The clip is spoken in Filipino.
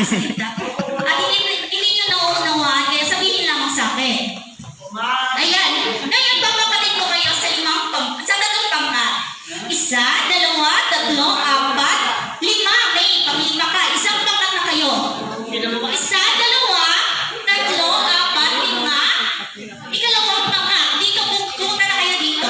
nagsasalita. At hindi nyo nauunawaan, kaya sabihin lamang sa akin. Ayan. Ngayon, papapatid ko kayo sa tatlong pangkat. 1, 2, 3, 4, 5. May pamilima ka. Isang pangkat na kayo. 1, 2, 3, 4, 5. Ikalawang pangkat. Dito, pumunta na kayo dito.